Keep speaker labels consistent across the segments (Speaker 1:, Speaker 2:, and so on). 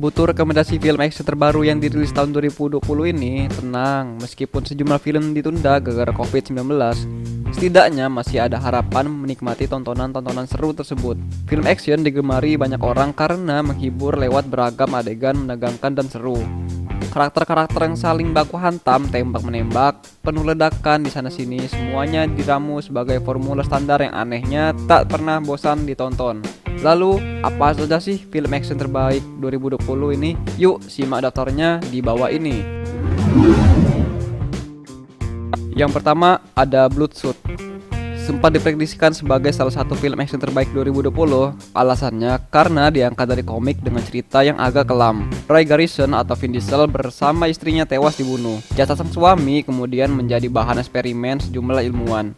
Speaker 1: Butuh rekomendasi film action terbaru yang dirilis tahun 2020 ini? Tenang, meskipun sejumlah film ditunda gara-gara COVID-19, setidaknya masih ada harapan menikmati tontonan-tontonan seru tersebut. Film action digemari banyak orang karena menghibur lewat beragam adegan menegangkan dan seru. Karakter-karakter yang saling baku hantam, tembak-menembak, penuh ledakan di sana-sini, semuanya diramu sebagai formula standar yang anehnya tak pernah bosan ditonton. Lalu, apa saja sih film action terbaik 2020 ini? Yuk, simak daftarnya di bawah ini. Yang pertama, ada Bloodshot. Sempat diprediksikan sebagai salah satu film action terbaik 2020. Alasannya karena diangkat dari komik dengan cerita yang agak kelam. Roy Garrison atau Vin Diesel bersama istrinya tewas dibunuh. Jasad sang suami kemudian menjadi bahan eksperimen sejumlah ilmuwan.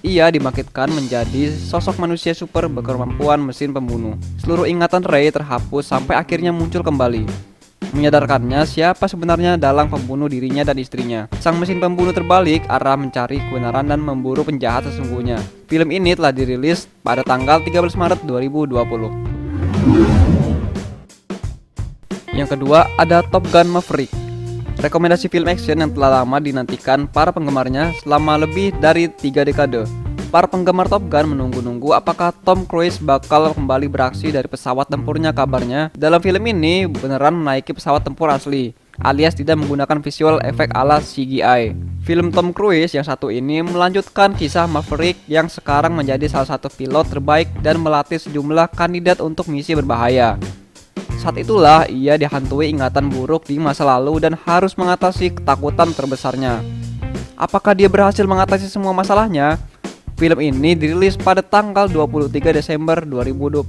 Speaker 1: Ia dimaksudkan menjadi sosok manusia super berkemampuan mesin pembunuh. Seluruh ingatan Ray terhapus sampai akhirnya muncul kembali, menyadarkannya siapa sebenarnya dalam pembunuh dirinya dan istrinya. Sang mesin pembunuh terbalik arah mencari kebenaran dan memburu penjahat sesungguhnya. Film ini telah dirilis pada tanggal 13 Maret 2020. Yang kedua, ada Top Gun Maverick. Rekomendasi film action yang telah lama dinantikan para penggemarnya selama lebih dari 3 dekade. Para penggemar Top Gun menunggu-nunggu apakah Tom Cruise bakal kembali beraksi dari pesawat tempurnya. Kabarnya dalam film ini beneran menaiki pesawat tempur asli, alias tidak menggunakan visual efek ala CGI. Film Tom Cruise yang satu ini melanjutkan kisah Maverick yang sekarang menjadi salah satu pilot terbaik dan melatih sejumlah kandidat untuk misi berbahaya. Saat itulah ia dihantui ingatan buruk di masa lalu dan harus mengatasi ketakutan terbesarnya. Apakah dia berhasil mengatasi semua masalahnya? Film ini dirilis pada tanggal 23 Desember 2020.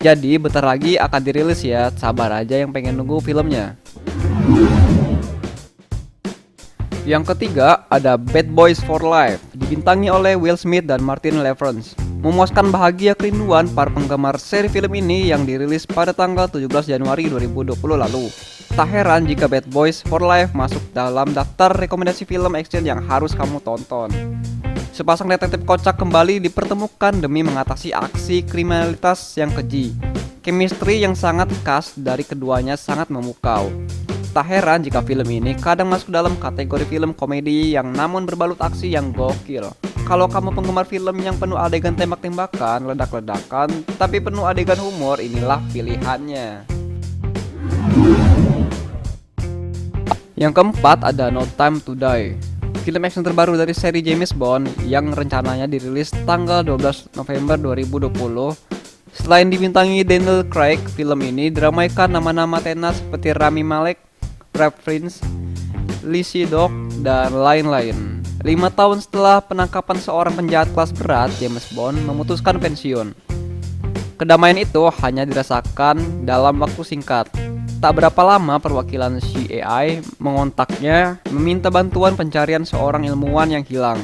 Speaker 1: Jadi bentar lagi akan dirilis ya, sabar aja yang pengen nunggu filmnya. Yang ketiga, ada Bad Boys for Life, dibintangi oleh Will Smith dan Martin Lawrence. Memuaskan bahagia kerinduan para penggemar seri film ini yang dirilis pada tanggal 17 Januari 2020 lalu. Tak heran jika Bad Boys for Life masuk dalam daftar rekomendasi film action yang harus kamu tonton. Sepasang detektif kocak kembali dipertemukan demi mengatasi aksi kriminalitas yang keji. Chemistry yang sangat khas dari keduanya sangat memukau. Tak heran jika film ini kadang masuk dalam kategori film komedi yang namun berbalut aksi yang gokil. Kalau kamu penggemar film yang penuh adegan tembak-tembakan, ledak-ledakan, tapi penuh adegan humor, inilah pilihannya. Yang keempat ada No Time to Die. Film action terbaru dari seri James Bond yang rencananya dirilis tanggal 12 November 2020. Selain dibintangi Daniel Craig, film ini diramaikan nama-nama tenar seperti Rami Malek, Ralph Fiennes, Lee Sedol, dan lain-lain. 5 tahun setelah penangkapan seorang penjahat kelas berat, James Bond memutuskan pensiun. Kedamaian itu hanya dirasakan dalam waktu singkat. Tak berapa lama perwakilan CIA mengontaknya meminta bantuan pencarian seorang ilmuwan yang hilang.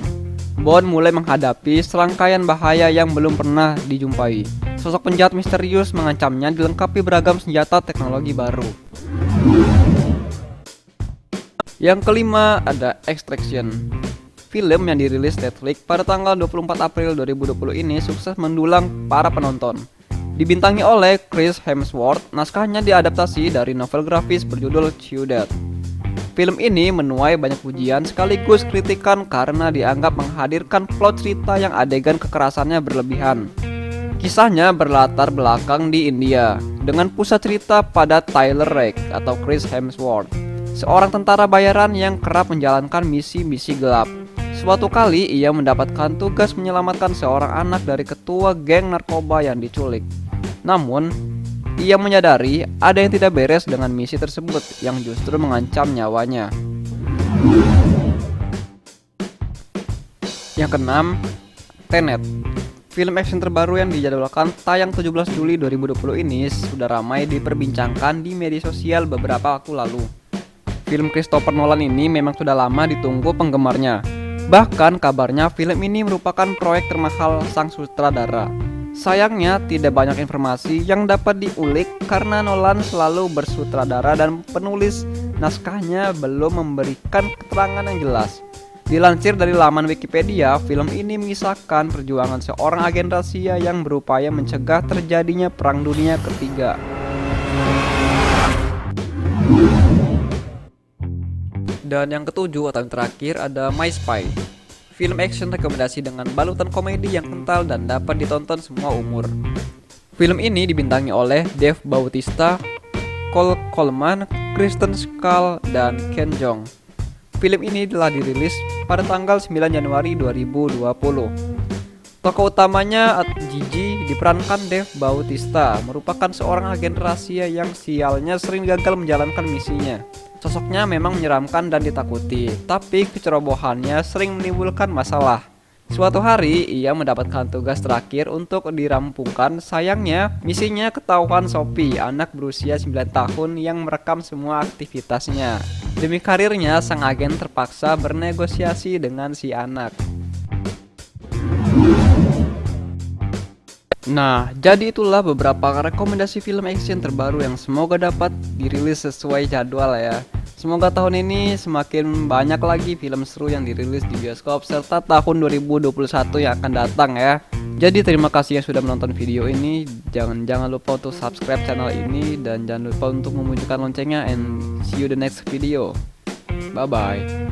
Speaker 1: Bond mulai menghadapi serangkaian bahaya yang belum pernah dijumpai. Sosok penjahat misterius mengancamnya dilengkapi beragam senjata teknologi baru. Yang kelima ada Extraction. Film yang dirilis Netflix pada tanggal 24 April 2020 ini sukses mendulang para penonton. Dibintangi oleh Chris Hemsworth, naskahnya diadaptasi dari novel grafis berjudul Ciudad. Film ini menuai banyak pujian sekaligus kritikan karena dianggap menghadirkan plot cerita yang adegan kekerasannya berlebihan. Kisahnya berlatar belakang di India, dengan pusat cerita pada Tyler Rake atau Chris Hemsworth, seorang tentara bayaran yang kerap menjalankan misi-misi gelap. Suatu kali ia mendapatkan tugas menyelamatkan seorang anak dari ketua geng narkoba yang diculik. Namun, ia menyadari ada yang tidak beres dengan misi tersebut yang justru mengancam nyawanya. Yang keenam, Tenet. Film action terbaru yang dijadwalkan tayang 17 Juli 2020 ini sudah ramai diperbincangkan di media sosial beberapa waktu lalu. Film Christopher Nolan ini memang sudah lama ditunggu penggemarnya. Bahkan kabarnya film ini merupakan proyek termahal sang sutradara. Sayangnya tidak banyak informasi yang dapat diulik karena Nolan selalu bersutradara dan penulis naskahnya belum memberikan keterangan yang jelas. Dilansir dari laman Wikipedia, film ini mengisahkan perjuangan seorang agen rahasia yang berupaya mencegah terjadinya Perang Dunia Ketiga. Dan yang ketujuh atau yang terakhir ada My Spy. Film action rekomendasi dengan balutan komedi yang kental dan dapat ditonton semua umur. Film ini dibintangi oleh Dave Bautista, Cole Coleman, Kristen Schaal, dan Ken Jeong. Film ini telah dirilis pada tanggal 9 Januari 2020. Tokoh utamanya Gigi diperankan Dave Bautista, merupakan seorang agen rahasia yang sialnya sering gagal menjalankan misinya. Sosoknya memang menyeramkan dan ditakuti, tapi kecerobohannya sering menimbulkan masalah. Suatu hari, ia mendapatkan tugas terakhir untuk dirampungkan. Sayangnya, misinya ketahuan Sophie, anak berusia 9 tahun yang merekam semua aktivitasnya. Demi karirnya, sang agen terpaksa bernegosiasi dengan si anak. Nah, jadi itulah beberapa rekomendasi film action terbaru yang semoga dapat dirilis sesuai jadwal ya. Semoga tahun ini semakin banyak lagi film seru yang dirilis di bioskop serta tahun 2021 yang akan datang ya. Jadi terima kasih yang sudah menonton video ini. Jangan lupa untuk subscribe channel ini dan jangan lupa untuk memunculkan loncengnya, and see you the next video. Bye bye.